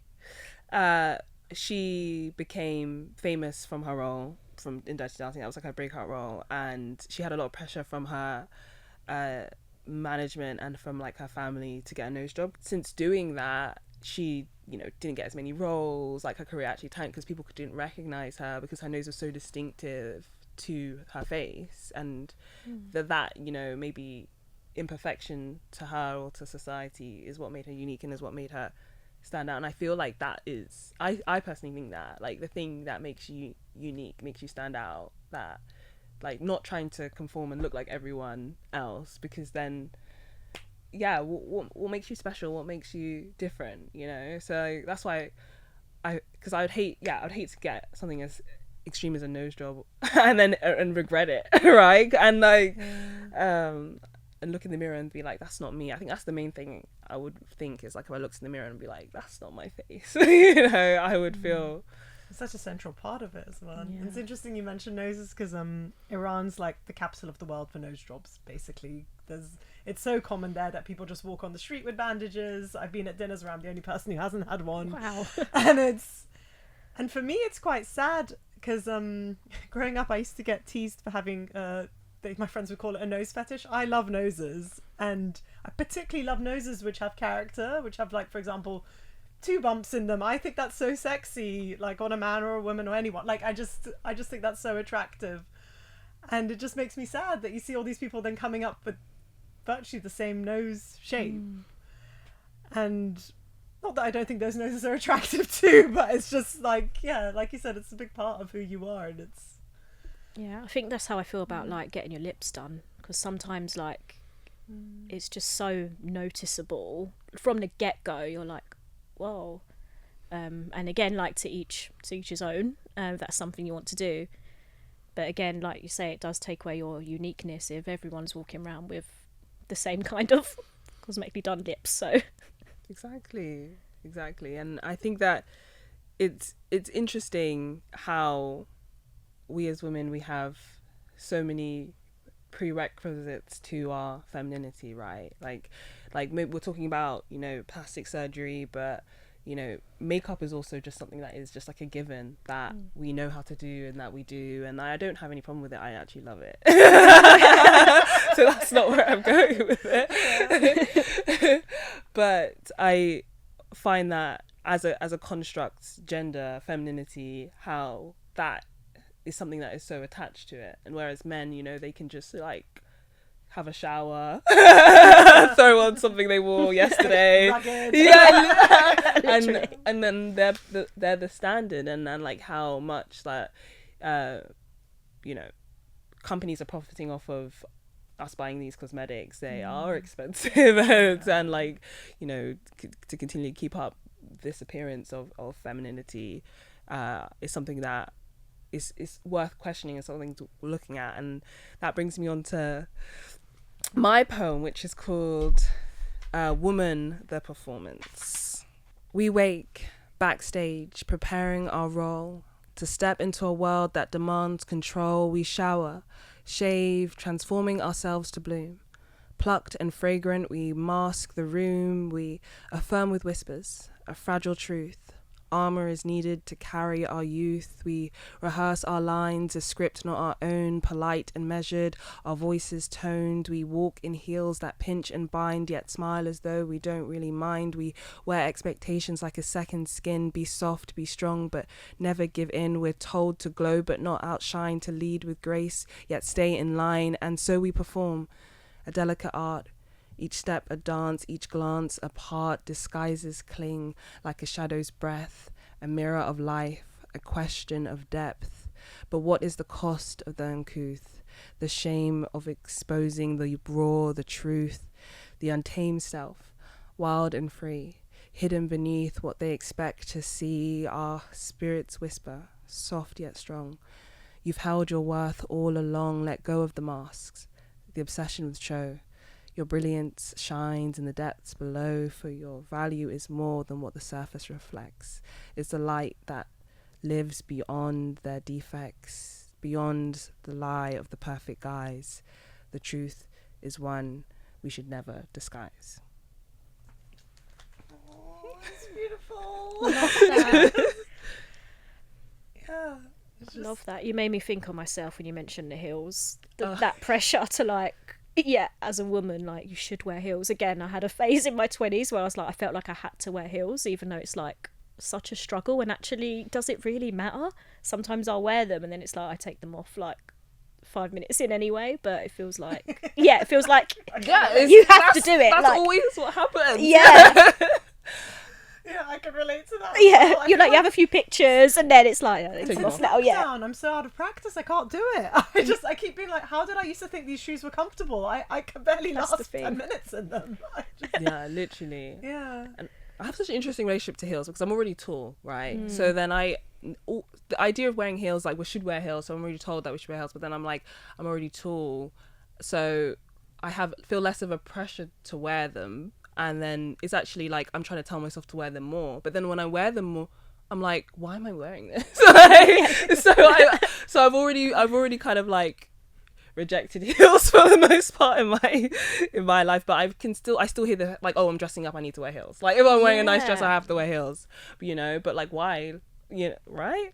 she became famous from her role in Dirty Dancing. That was like her breakout role, and she had a lot of pressure from her management and from like her family to get a nose job. Since doing that, she didn't get as many roles. Like her career actually tanked because people didn't recognize her because her nose was so distinctive to her face, and that maybe imperfection to her or to society is what made her unique and is what made her stand out. And I feel like that is, I personally think that like the thing that makes you unique, makes you stand out, that like not trying to conform and look like everyone else, because then what makes you special, what makes you different, you know? So that's why because I'd hate to get something as extreme as a nose job and regret it, right? And like and look in the mirror and be like, that's not me. I think that's the main thing I would think, is like, if I looked in the mirror and be like, that's not my face, you know, I would feel. It's such a central part of it as well. Yeah. It's interesting you mentioned noses, because Iran's like the capital of the world for nose jobs, basically. It's so common there that people just walk on the street with bandages. I've been at dinners where I'm the only person who hasn't had one. Wow. And for me it's quite sad, because growing up I used to get teased for having my friends would call it a nose fetish. I love noses, and I particularly love noses which have character, which have, like, for example, 2 bumps in them. I think that's so sexy, like on a man or a woman or anyone. Like, I just think that's so attractive, and it just makes me sad that you see all these people then coming up with virtually the same nose shape. And not that I don't think those noses are attractive too, but it's just like, yeah, like you said, it's a big part of who you are, and it's. Yeah, I think that's how I feel about like getting your lips done, because sometimes like it's just so noticeable from the get-go. You're like, whoa. And again, like to each his own. That's something you want to do, but again, like you say, it does take away your uniqueness if everyone's walking around with the same kind of cosmetically done lips. So Exactly. And I think that it's interesting how we as women, we have so many prerequisites to our femininity, right? Like we're talking about, you know, plastic surgery, but, you know, makeup is also just something that is just like a given that we know how to do and that we do, and I don't have any problem with it. I actually love it. So that's not where I'm going with it. But I find that as a construct, gender, femininity, how that is something that is so attached to it, and whereas men, you know, they can just like have a shower, throw on something they wore yesterday, yeah, and then they're the standard, and then like how much that you know, companies are profiting off of us buying these cosmetics. They are expensive, and like, you know, to continually keep up this appearance of femininity is something that is worth questioning and something to looking at. And that brings me on to my poem, which is called Woman, the Performance. We wake backstage, preparing our role to step into a world that demands control. We shower, shave, transforming ourselves to bloom. Plucked and fragrant, we mask the room. We affirm with whispers a fragile truth. Armor is needed to carry our youth. We rehearse our lines, a script not our own, polite and measured, our voices toned. We walk in heels that pinch and bind, yet smile as though we don't really mind. We wear expectations like a second skin, be soft, be strong, but never give in. We're told to glow but not outshine, to lead with grace, yet stay in line. And so we perform a delicate art. Each step a dance, each glance a part. Disguises cling like a shadow's breath, a mirror of life, a question of depth. But what is the cost of the uncouth? The shame of exposing the raw, the truth, the untamed self, wild and free, hidden beneath what they expect to see. Our spirits whisper, soft yet strong. You've held your worth all along. Let go of the masks, the obsession with show. Your brilliance shines in the depths below, for your value is more than what the surface reflects. It's the light that lives beyond their defects, beyond the lie of the perfect guise. The truth is one we should never disguise. Oh, it's beautiful. Love that. Yeah. It's just, Love that. You made me think of myself when you mentioned the heels. That pressure to like, yeah, as a woman, like, you should wear heels. Again, I had a phase in my 20s where I was like, I felt like I had to wear heels, even though it's like such a struggle. And actually, does it really matter? Sometimes I'll wear them and then it's like I take them off like 5 minutes in anyway, but it feels like, yeah, it feels like you have to do it. That's like, always what happens. Yeah. yeah, I can relate to that. Yeah, I you're feel like, you have a few pictures and then it's like, oh, Take it's them off off. now, yeah. I'm so out of practice, I can't do it. I keep being like, how did I used to think these shoes were comfortable? I can barely That's the last thing. 10 minutes in them. Yeah, literally. Yeah. And I have such an interesting relationship to heels because I'm already tall, right? So then the idea of wearing heels, like we should wear heels, so I'm already told that we should wear heels, but then I'm like, I'm already tall, so I feel less of a pressure to wear them, and then it's actually like I'm trying to tell myself to wear them more, but then when I wear them more, I'm like, why am I wearing this? So I've already kind of like rejected heels for the most part in my life, but I still hear the like, oh, I'm dressing up, I need to wear heels. Like if I'm wearing a nice dress, I have to wear heels, but like why, right?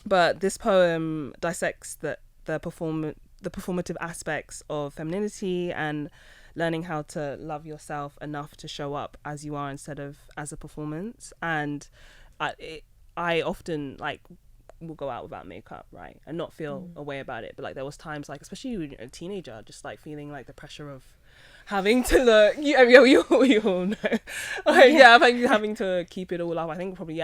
But this poem dissects the performative aspects of femininity and learning how to love yourself enough to show up as you are instead of as a performance. And I often like will go out without makeup, right, and not feel a way about it, but like there was times like, especially when you're a teenager, just like feeling like the pressure of having to look, we all know, like, having to keep it all up. I think probably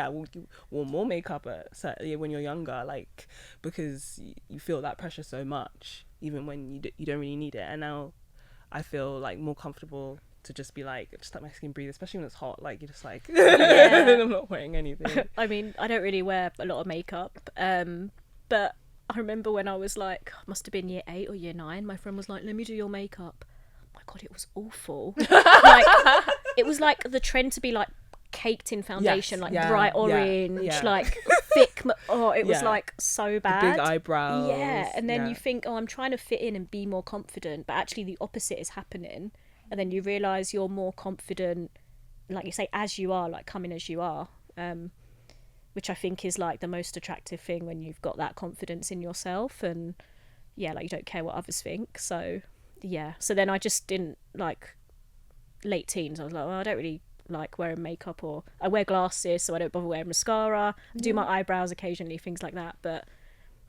we'll more makeup when you're younger, like because you feel that pressure so much even when you don't really need it. And now I feel like more comfortable to just be like, just let my skin breathe, especially when it's hot, like you're just like I'm not wearing anything. I mean, I don't really wear a lot of makeup, but I remember when I was like, must have been year 8 or year 9, my friend was like, let me do your makeup. Oh my god, it was awful. Like it was like the trend to be like caked in foundation, bright orange, like thick it was like so bad, the big eyebrows, and then you think, oh, I'm trying to fit in and be more confident, but actually the opposite is happening. And then you realise you're more confident, like you say, as you are, like coming as you are, which I think is like the most attractive thing when you've got that confidence in yourself, and like you don't care what others think. So so then I just didn't, like late teens, I was like, well, I don't really like wearing makeup, or I wear glasses so I don't bother wearing mascara. I do my eyebrows occasionally, things like that. But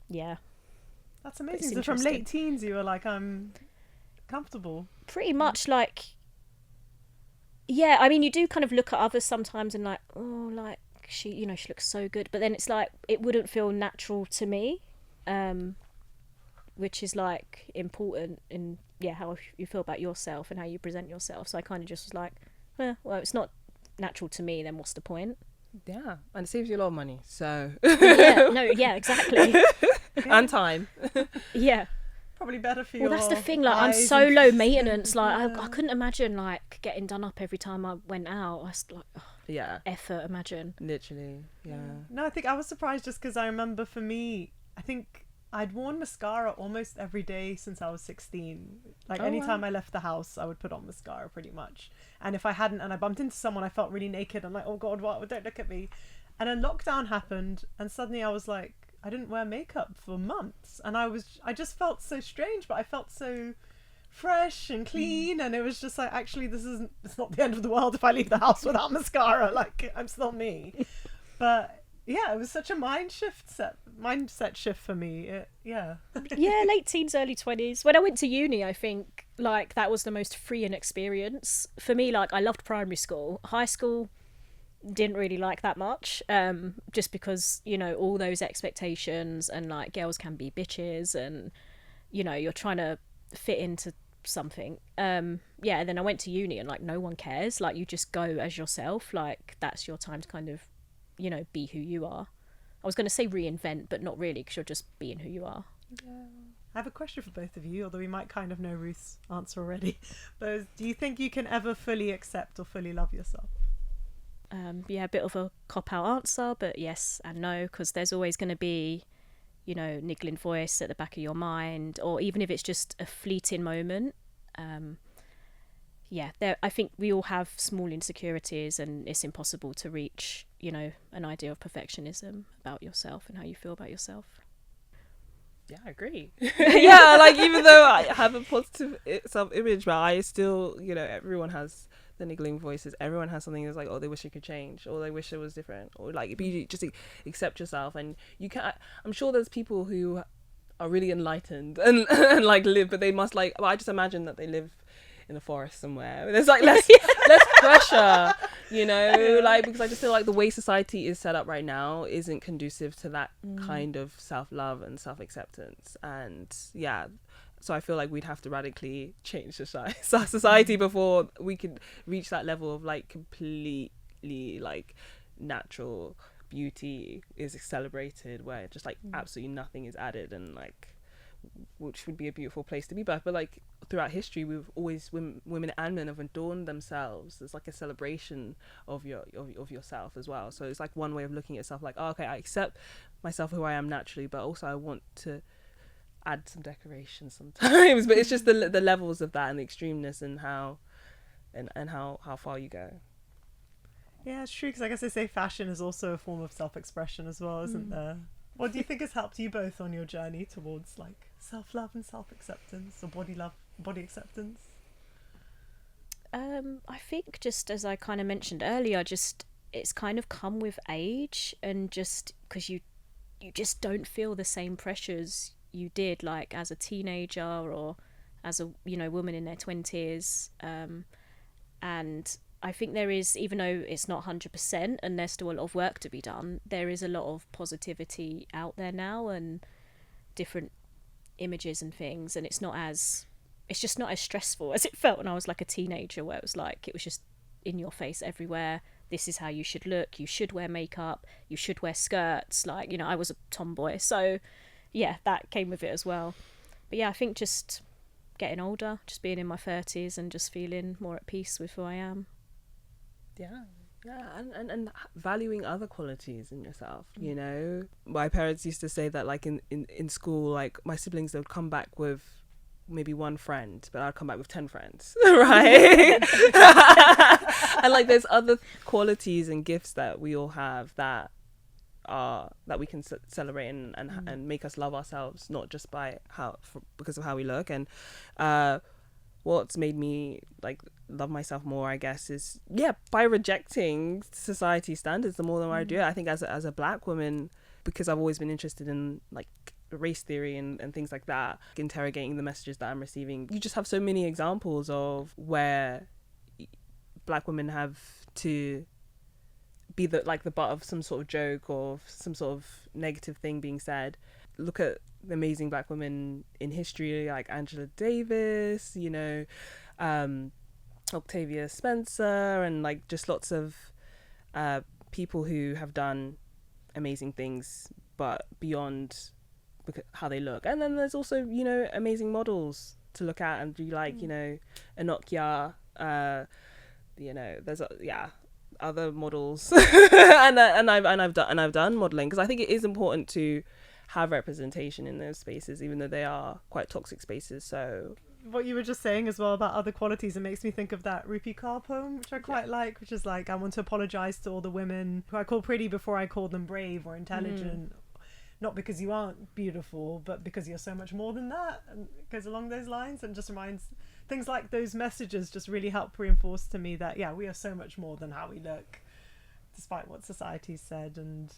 that's amazing. So from late teens you were like, I'm comfortable. Pretty much, like I mean, you do kind of look at others sometimes and like, oh, like she looks so good, but then it's like it wouldn't feel natural to me, which is like important in how you feel about yourself and how you present yourself. So I kind of just was like, well, it's not natural to me, then what's the point? And it saves you a lot of money, so exactly. And time. Probably better for you. Well, that's the thing, like I'm so low maintenance, like I couldn't imagine like getting done up every time I went out. I was like, effort, imagine. Literally. No, I think I was surprised just because I remember for me, I think I'd worn mascara almost every day since I was 16. Like anytime I left the house, I would put on mascara pretty much. And if I hadn't, and I bumped into someone, I felt really naked. I'm like, oh God, what? Don't look at me. And then lockdown happened, and suddenly I was like, I didn't wear makeup for months, and I just felt so strange, but I felt so fresh and clean, and it was just like, actually, it's not the end of the world if I leave the house without mascara. Like, I'm still me. But it was such a mindset shift for me. Late teens, early 20s. When I went to uni, I think like that was the most freeing experience for me. Like I loved primary school. High school, didn't really like that much, just because all those expectations, and like girls can be bitches, and you're trying to fit into something, and then I went to uni, and like no one cares, like you just go as yourself, like that's your time to kind of be who you are. I was going to say reinvent, but not really, because you're just being who you are. I have a question for both of you, although we might kind of know Ruth's answer already, but do you think you can ever fully accept or fully love yourself? A bit of a cop-out answer, but yes and no, because there's always going to be, niggling voice at the back of your mind, or even if it's just a fleeting moment. I think we all have small insecurities, and it's impossible to reach, an idea of perfectionism about yourself and how you feel about yourself. I agree. Like even though I have a positive self-image, but I still, everyone has the niggling voices. Everyone has something that's like, oh, they wish it could change, or they wish it was different, or like you just accept yourself. And you can, I'm sure there's people who are really enlightened and like live, but they must I just imagine that they live in a forest somewhere. There's like less pressure you know, like, because I just feel like the way society is set up right now isn't conducive to that kind of self-love and self-acceptance. And yeah, so I feel like we'd have to radically change society before we could reach that level of like completely like natural beauty is celebrated, where just like absolutely nothing is added, and like, which would be a beautiful place to be. But like throughout history, we've always, women and men have adorned themselves as like a celebration of yourself as well. So it's like one way of looking at yourself, like, oh, okay, I accept myself who I am naturally, but also I want to add some decoration sometimes. But it's just the levels of that and the extremeness, and how far you go. Yeah, it's true, because I guess they say fashion is also a form of self-expression as well, isn't there? What do you think has helped you both on your journey towards like self-love and self-acceptance, or body acceptance? I think, just as I kind of mentioned earlier, just it's kind of come with age, and just because you just don't feel the same pressures you did like as a teenager or as a woman in their 20s, and I think there is, even though it's not 100% and there's still a lot of work to be done, there is a lot of positivity out there now, and different images and things, and it's just not as stressful as it felt when I was like a teenager, where it was just in your face everywhere. This is how you should look, you should wear makeup, you should wear skirts, like, I was a tomboy, so yeah, that came with it as well. But yeah, I think just getting older, just being in my 30s and just feeling more at peace with who I am. Yeah, and valuing other qualities in yourself, you know. My parents used to say that like in school, like my siblings, they would come back with maybe one friend, but I'd come back with 10 friends, right? And like there's other qualities and gifts that we all have that we can celebrate and make us love ourselves, not just because of how we look. And what's made me like love myself more, I guess, is by rejecting society standards. The more I do it, I think as a black woman, because I've always been interested in like race theory and things like that, interrogating the messages that I'm receiving, you just have so many examples of where black women have to be the butt of some sort of joke or some sort of negative thing being said. Look at the amazing black women in history, like Angela Davis, Octavia Spencer, and like just lots of people who have done amazing things, but beyond how they look. And then there's also, amazing models to look at and be like, Enokia, there's other models and I've done modeling, because I think it is important to have representation in those spaces, even though they are quite toxic spaces. So what you were just saying as well about other qualities, it makes me think of that Rupi Kaur poem, which I quite like, which is like, I want to apologize to all the women who I call pretty before I call them brave or intelligent, not because you aren't beautiful, but because you're so much more than that. And it goes along those lines, and just reminds, things like those messages just really help reinforce to me that we are so much more than how we look, despite what society said. And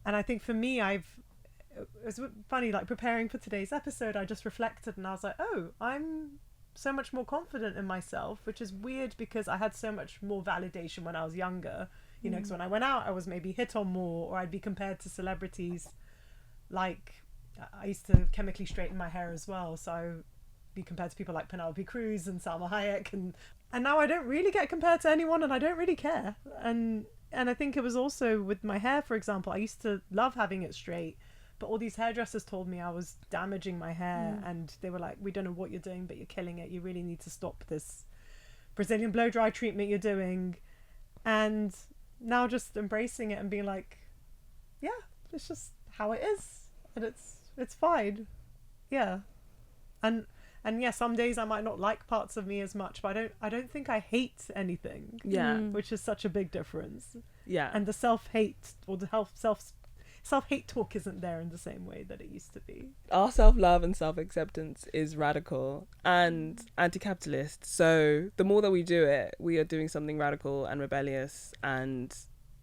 I think for me, it was funny, like preparing for today's episode, I just reflected and I was like, oh, I'm so much more confident in myself, which is weird because I had so much more validation when I was younger, because when I went out I was maybe hit on more, or I'd be compared to celebrities. Like I used to chemically straighten my hair as well, so I would be compared to people like Penelope Cruz and Salma Hayek, and now I don't really get compared to anyone, and I don't really care. And I think it was also with my hair, for example, I used to love having it straight, but all these hairdressers told me I was damaging my hair, and they were like, we don't know what you're doing, but you're killing it. You really need to stop this Brazilian blow dry treatment you're doing. And now just embracing it and being like, it's just how it is, and it's fine. And some days I might not like parts of me as much, but I don't think I hate anything, which is such a big difference. And the self-hate or the self-hate talk isn't there in the same way that it used to be. Our self-love and self-acceptance is radical and anti-capitalist. So the more that we do it, we are doing something radical and rebellious, and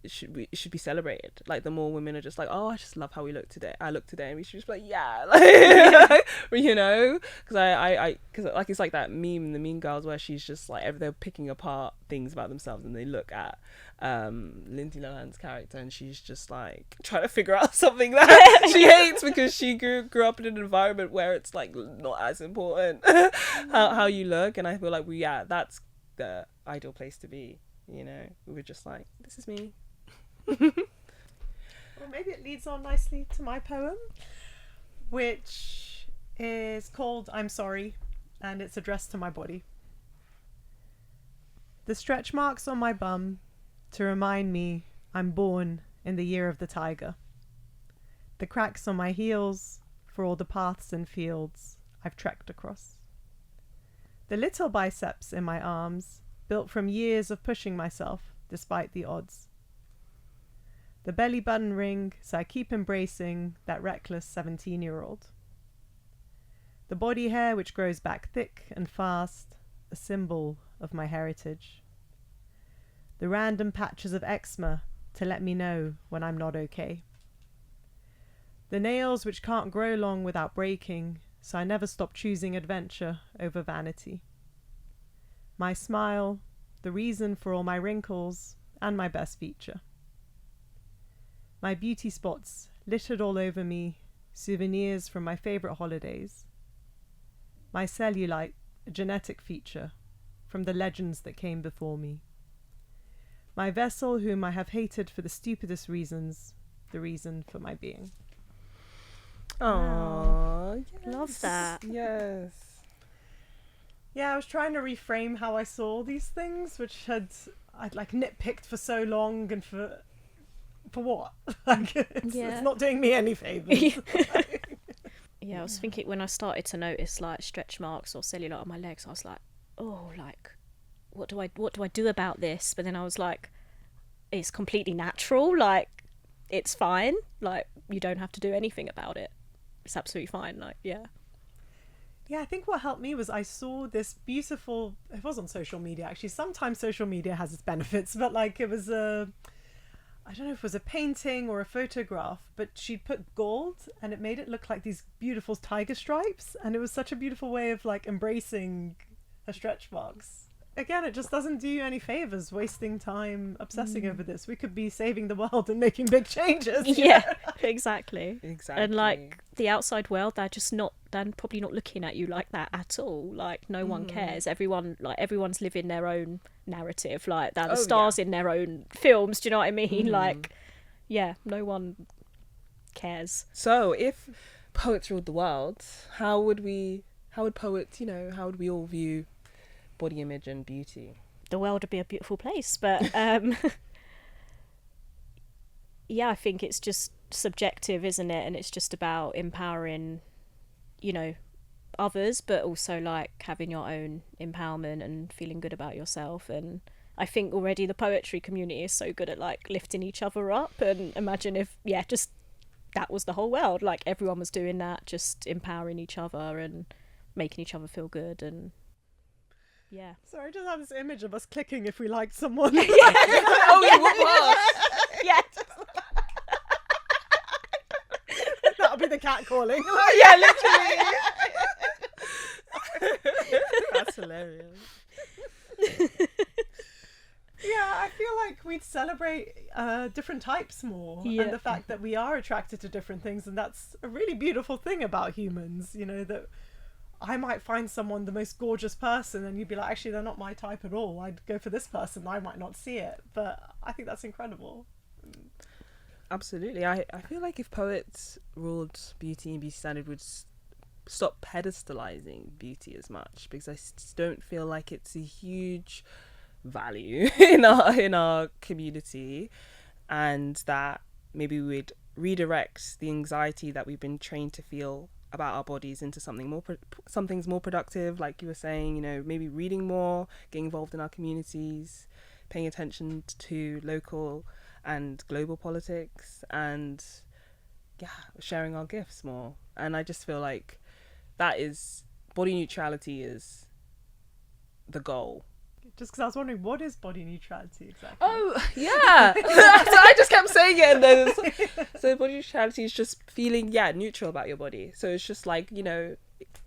it should be celebrated. Like, the more women are just like, oh, I just love how I look today, and we should just be like, yeah, like, you know, because like it's like that meme, the Mean Girls, where she's just like they're picking apart things about themselves, and they look at Lindsay Lohan's character, and she's just like trying to figure out something that she hates because she grew up in an environment where it's like not as important how you look. And I feel like that's the ideal place to be. You know, we were just like, this is me. Well, maybe it leads on nicely to my poem, which is called I'm Sorry, and it's addressed to my body. The stretch marks on my bum to remind me I'm born in the year of the tiger. The cracks on my heels for all the paths and fields I've trekked across. The little biceps in my arms, built from years of pushing myself despite the odds. The belly button ring, so I keep embracing that reckless 17-year-old. The body hair which grows back thick and fast, a symbol of my heritage. The random patches of eczema to let me know when I'm not okay. The nails which can't grow long without breaking, so I never stop choosing adventure over vanity. My smile, the reason for all my wrinkles, and my best feature. My beauty spots littered all over me, souvenirs from my favourite holidays. My cellulite, a genetic feature from the legends that came before me. My vessel whom I have hated for the stupidest reasons, the reason for my being. Oh, yes. Love that. Yes. Yeah, I was trying to reframe how I saw these things, which I'd like nitpicked for so long, and for what? Like, it's not doing me any favours. Yeah, I was thinking when I started to notice like stretch marks or cellulite on my legs, I was like, oh, like, what do I do about this? But then I was like, it's completely natural. Like, it's fine. Like, you don't have to do anything about it. It's absolutely fine. Like, yeah. Yeah, I think what helped me was I saw this beautiful, it was on social media actually, sometimes social media has its benefits, but like it was I don't know if it was a painting or a photograph, but she'd put gold and it made it look like these beautiful tiger stripes, and it was such a beautiful way of like embracing her stretch marks. Again, it just doesn't do you any favors wasting time obsessing over this. We could be saving the world and making big changes. Yeah, exactly. Exactly. And like the outside world, they're probably not looking at you like that at all. Like, no one cares. Everyone's living their own narrative. Like, they're the stars in their own films. Do you know what I mean? Like, yeah, no one cares. So if poets ruled the world, how would poets, how would we all view body image and beauty? The world would be a beautiful place, but yeah, I think it's just subjective, isn't it? And it's just about empowering, others, but also like having your own empowerment and feeling good about yourself. And I think already the poetry community is so good at like lifting each other up, and imagine if just that was the whole world, like everyone was doing that, just empowering each other and making each other feel good. And yeah. Sorry, I just have this image of us clicking if we liked someone. Oh, yeah, what was? Yeah. That'll be the cat calling. Yeah, literally. That's hilarious. Yeah, I feel like we'd celebrate different types more, Yeah. and the fact that we are attracted to different things, and that's a really beautiful thing about humans, that I might find someone the most gorgeous person and you'd be like, actually, they're not my type at all. I'd go for this person. I might not see it, but I think that's incredible. Absolutely. I feel like if poets ruled beauty and beauty standard would stop pedestalizing beauty as much, because I don't feel like it's a huge value in our community, and that maybe we'd redirect the anxiety that we've been trained to feel about our bodies into something's more productive, like you were saying, maybe reading more, getting involved in our communities, paying attention to local and global politics, and sharing our gifts more. And I just feel like that is body neutrality is the goal. Just because I was wondering, what is body neutrality exactly? Oh, yeah. So I just kept saying it. And then so body neutrality is just feeling, neutral about your body. So it's just like, it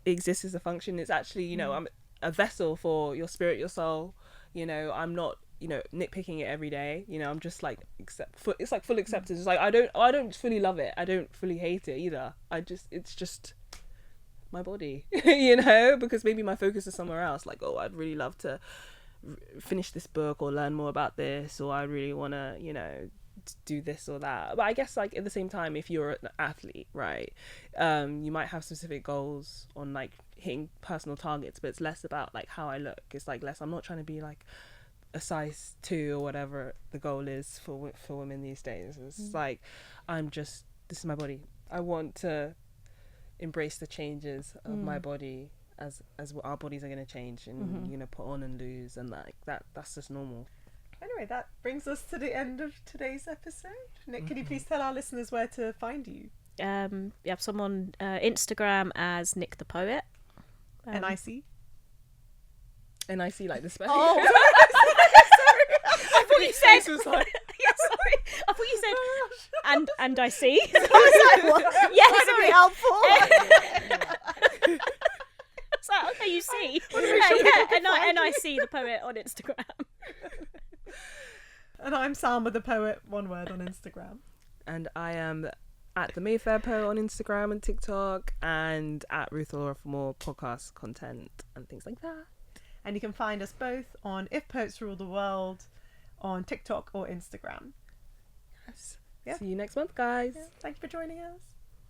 exists as a function. It's actually, I'm a vessel for your spirit, your soul. I'm not, nitpicking it every day. I'm just like, it's like full acceptance. It's like, I don't fully love it. I don't fully hate it either. It's just my body, because maybe my focus is somewhere else. Like, oh, I'd really love to finish this book or learn more about this, or I really want to do this or that. But I guess, like, at the same time, if you're an athlete, right, you might have specific goals on like hitting personal targets, but it's less about like how I look. It's like less, I'm not trying to be like a size 2 or whatever the goal is for women these days. It's like, this is my body. I want to embrace the changes of my body as our bodies are going to change and put on and lose, and like that's just normal. Anyway, that brings us to the end of today's episode. Nick, can you please tell our listeners where to find you? You have some on Instagram as Nick the Poet. NIC? NIC, like the special. Oh, sorry. I thought you said. Was like... Yeah, sorry. I thought you said. And I see. So I was like, what? Yeah, sorry. Helpful. So okay, you see. And I see the poet on Instagram. And I'm Salma the Poet, one word, on Instagram. And I am at the Mayfair Poet on Instagram and TikTok, and at Ruth Elora for more podcast content and things like that. And you can find us both on If Poets Rule the World on TikTok or Instagram. Yes. Yeah. See you next month, guys. Yeah. Thank you for joining us.